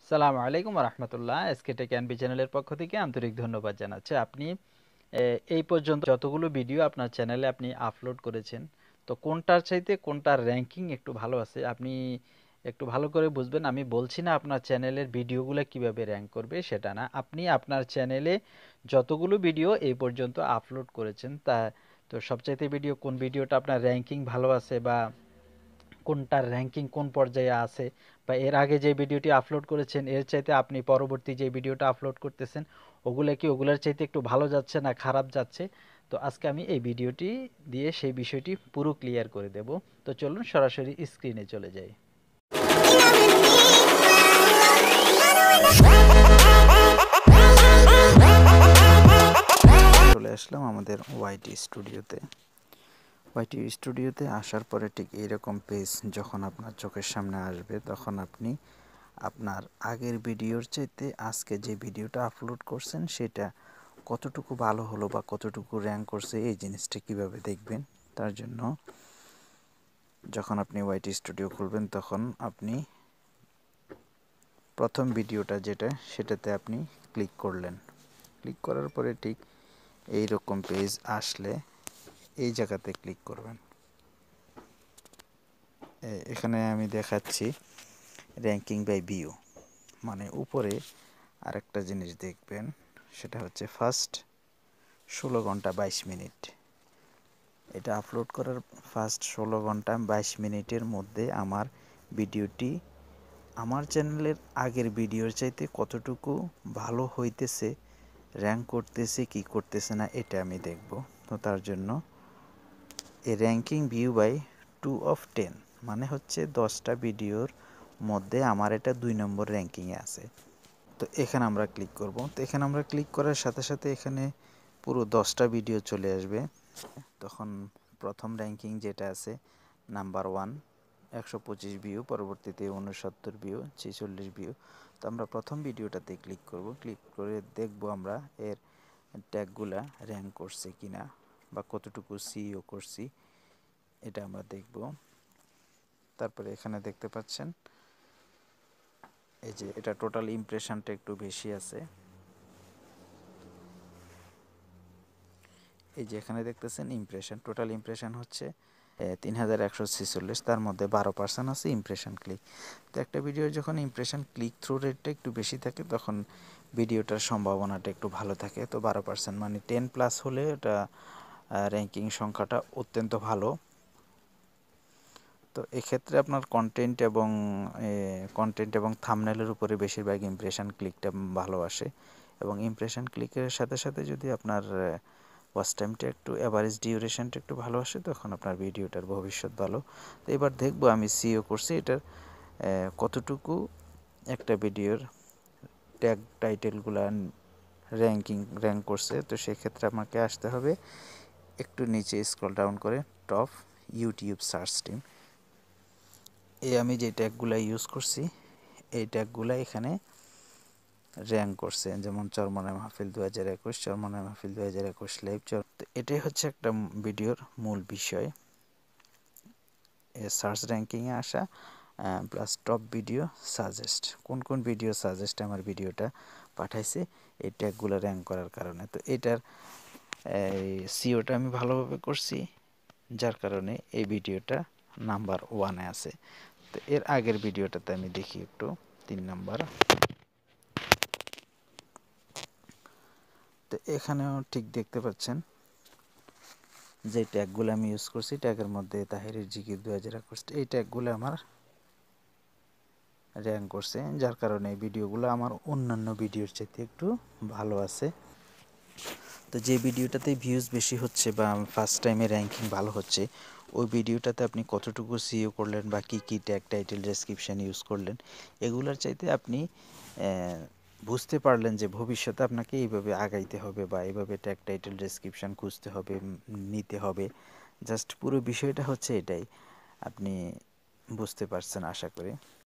সালামু আলাইকুম রহমতুল্লাহ। SK take and B চ্যানেলের পক্ষ থেকে আন্তরিক ধন্যবাদ জানাচ্ছি। আপনি এই পর্যন্ত যতগুলো ভিডিও আপনার চ্যানেলে আপনি আপলোড করেছেন, তো কোনটার চাইতে কোনটার র্যাঙ্কিং একটু ভালো আছে আপনি একটু ভালো করে বুঝবেন। আমি বলছি না আপনার চ্যানেলের ভিডিওগুলো কিভাবে র্যাঙ্ক করবে, সেটা না। আপনি আপনার চ্যানেলে যতগুলো ভিডিও এই পর্যন্ত আপলোড করেছেন তা তো সবচাইতে কোন ভিডিওটা আপনার র্যাঙ্কিং ভালো আছে, বা কোনটার র্যাঙ্কিং কোন পর্যায়ে আছে, বা এর আগে যে ভিডিওটি আপলোড করেছেন এর চাইতে আপনি পরবর্তী যে ভিডিওটা আপলোড করতেছেন ওগুলা কি ওগুলার চাইতে একটু ভালো যাচ্ছে না খারাপ যাচ্ছে। তো আজকে আমি এই ভিডিওটি দিয়ে সেই বিষয়টি পুরো ক্লিয়ার করে দেব। তো চলুন সরাসরি স্ক্রিনে চলে যাই। চলে আসলাম আমাদের ওয়াইটি স্টুডিওতে। ওয়াইটি স্টুডিওতে আসার পরে ঠিক এইরকম পেজ যখন আপনার চোখের সামনে আসবে, তখন আপনি আপনার আগের ভিডিওর চাইতে আজকে যে ভিডিওটা আপলোড করছেন সেটা কতটুকু ভালো হলো বা কতটুকু র্যাঙ্ক করছে এই জিনিসটা কিভাবে দেখবেন। তার জন্য যখন আপনি ওয়াইটি স্টুডিও খুলবেন তখন আপনি প্রথম ভিডিওটা যেটা সেটাতে আপনি ক্লিক করলেন। ক্লিক করার পরে ঠিক এই রকম পেজ আসলে এই জায়গাতে ক্লিক করবেন। এখানে আমি দেখাচ্ছি র্যাঙ্কিং বাই ভিউ, মানে উপরে আরেকটা জিনিস দেখবেন, সেটা হচ্ছে ফার্স্ট 16 ঘন্টা 22 মিনিট। এটা আপলোড করার ফার্স্ট 16 ঘন্টা 22 মিনিটের মধ্যে আমার ভিডিওটি আমার চ্যানেলের আগের ভিডিওর চাইতে কতটুকু ভালো হইতেছে, র্যাঙ্ক করতেছে কি করতেছে না, এটা আমি দেখব। তো তার জন্য এই র্যাঙ্কিং ভিউ বাই 2 of 10 মানে হচ্ছে 10টা ভিডিওর মধ্যে আমার এটা 2 নম্বর র্যাঙ্কিংয়ে আছে। তো এখানে আমরা ক্লিক করব। তো এখানে আমরা ক্লিক করার সাথে সাথে এখানে পুরো 10টা ভিডিও চলে আসবে। তখন প্রথম র্যাঙ্কিং যেটা আছে নাম্বার 1 125 ভিউ, পরবর্তীতে 69 ভিউ, 46 ভিউ। তো আমরা প্রথম ভিডিওটাতে ক্লিক করব। ক্লিক করে দেখব আমরা এর ট্যাগগুলা র্যাঙ্ক করছে কিনা বা কতটুকু সিইও করছি এটা আমরা দেখব। তারপরে এখানে দেখতে পাচ্ছেন এই যে এটা টোটাল ইমপ্রেশনটা একটু বেশি আছে। এই যে এখানে দেখতেছেন ইমপ্রেশন, টোটাল ইমপ্রেশন হচ্ছে 3146, তার মধ্যে 12% আছে ইমপ্রেশন ক্লিক। তো একটা ভিডিওর যখন ইমপ্রেশন ক্লিক থ্রু রেটটা একটু বেশি থাকে তখন ভিডিওটার সম্ভাবনাটা একটু ভালো থাকে। তো 12% মানে 10+ হলে এটা র্যাঙ্কিং সংখ্যাটা অত্যন্ত ভালো। তো এক্ষেত্রে আপনার কন্টেন্ট এবং থাম্বনেলের উপরে বেশিরভাগ ইমপ্রেশন ক্লিকটা ভালো আসে, এবং ইমপ্রেশন ক্লিকের সাথে সাথে যদি আপনার ওয়াচ টাইমটা একটু অ্যাভারেজ ডিউরেশনটা একটু ভালো আসে তখন আপনার ভিডিওটার ভবিষ্যৎ ভালো। তো এবার দেখব আমি সিও করছি এটার কতটুকু একটা ভিডিওর ট্যাগ টাইটেলগুলো র্যাঙ্ক করছে। তো সেক্ষেত্রে আমাকে আসতে হবে একটু নিচে স্ক্রল ডাউন করে টপ ইউটিউব সার্চ টিম। আমি যে ট্যাগগুলো ইউজ করছি এই ট্যাগগুলো এখানে র্যাঙ্ক করছে, যেমন চরমনায় মাহফিল 2021, চরমনায় মাহফিল 2021 লাইভ। তো এটাই হচ্ছে একটা ভিডিওর মূল বিষয়, সার্চ র্যাঙ্কিংয়ে আসা প্লাস টপ ভিডিও সাজেস্ট, কোন কোন ভিডিও সাজেস্ট আমার ভিডিওটা পাঠাইছে এই ট্যাগগুলো র্যাঙ্ক করার কারণে। তো এটার সিওটা আমি ভালোভাবে করছি, যার কারণে এই ভিডিওটা নাম্বার 1-এ আছে। তো এর আগের ভিডিওটাতে আমি দেখি একটু 3 নাম্বার। তো এখানেও ঠিক দেখতে পাচ্ছেন যে ট্যাগগুলো আমি ইউজ করছি, ট্যাগের মধ্যে তাহিরের জিকির 2021, এই ট্যাগগুলো আমার র্যাঙ্ক করছে, যার কারণে এই ভিডিওগুলো আমার অন্যান্য ভিডিওর চাইতে একটু ভালো আছে। তো যে ভিডিওটাতে ভিউজ বেশি হচ্ছে বা ফার্স্ট টাইমে র্যাঙ্কিং ভালো হচ্ছে ওই ভিডিওটাতে আপনি কতটুকু সিও করলেন বা কী ট্যাগ টাইটেল ডেসক্রিপশান ইউজ করলেন এগুলোর চাইতে আপনি বুঝতে পারলেন যে ভবিষ্যতে আপনাকে এইভাবে আগাইতে হবে বা এইভাবে ট্যাগ টাইটেল ডেসক্রিপশান খুঁজতে হবে, নিতে হবে। জাস্ট পুরো বিষয়টা হচ্ছে এটাই, আপনি বুঝতে পারছেন আশা করি।